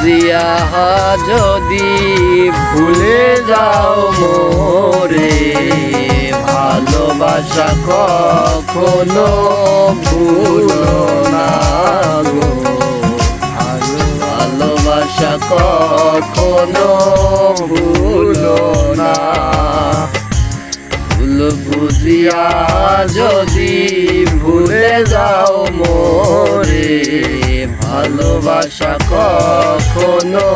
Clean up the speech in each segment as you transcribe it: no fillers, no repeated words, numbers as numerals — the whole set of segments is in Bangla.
বুঝিয়া যদি ভুলে যাও মোরে, ভালোবাসা কখনো ভুলো না গো, ভালোবাসা কখনো ভুলো না। ভুল বুঝিয়া যদি ভুলে যাও মোরে, ভালোবাসা কখনো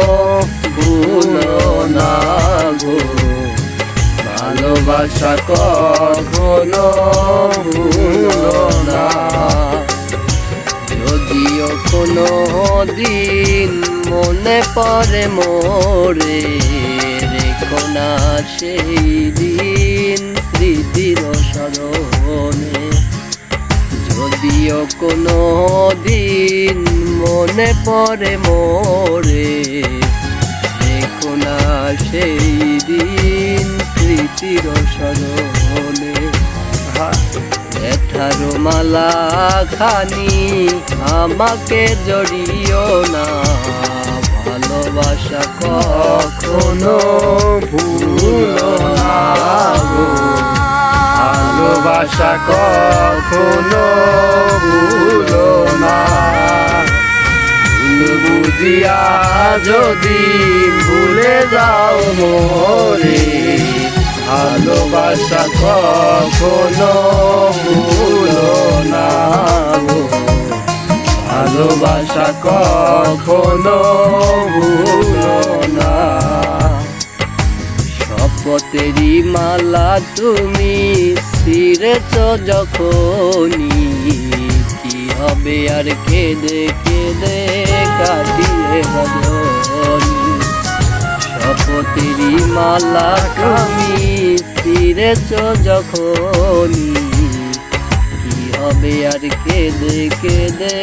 ভুলো না গো, ভালোবাসা কখনো ভুলো না। যদিও কোনো দিন মনে পড়ে মোরে, রেখো না সেই দিন স্মৃতির স্মরণে। যদিও কোনো দিন মনে পড়ে মোরে, রেখো না সেই দিন স্মৃতির স্মরণে। ব্যথার মালা খানি আমাকে জড়িও না, ভালোবাসা কখনো ভুলো না গো, ভালোবাসা কখনো ভুলো না। ভুল বুঝিয়া যদি ভুলে যাও মোরে, ভালোবাসা কখনো ভুলো না গো, ভালোবাসা কখনো ভুলো না। শপথেরই মালা তুমি ছিঁড়েছ যখনই, কি হবে আর কেঁদে কেঁদে কাটিয়ে রজনী। শপথেরই মালা তুমি ছিঁড়েছ যখনই, কি হবে আর কেঁদে কেঁদে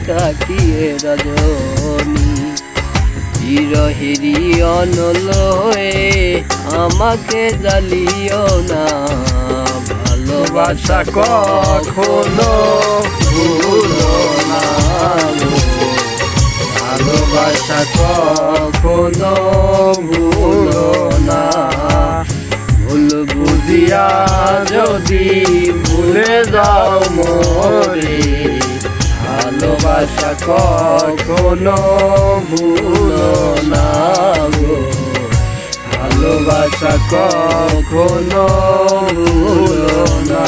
কাটিয়ে রজনী। বিরহেরই অনল হয়ে আমাকে জ্বালিও না, ভালোবাসা কখনো ভুলো না গো, ভালোবাসা কখনো ভুলো না। ভুল বুঝিয়া যদি ভুলে যাও মোরে, ভালোবাসা কখনো ভুলো না গো, ভালোবাসা কখনো ভুলো না।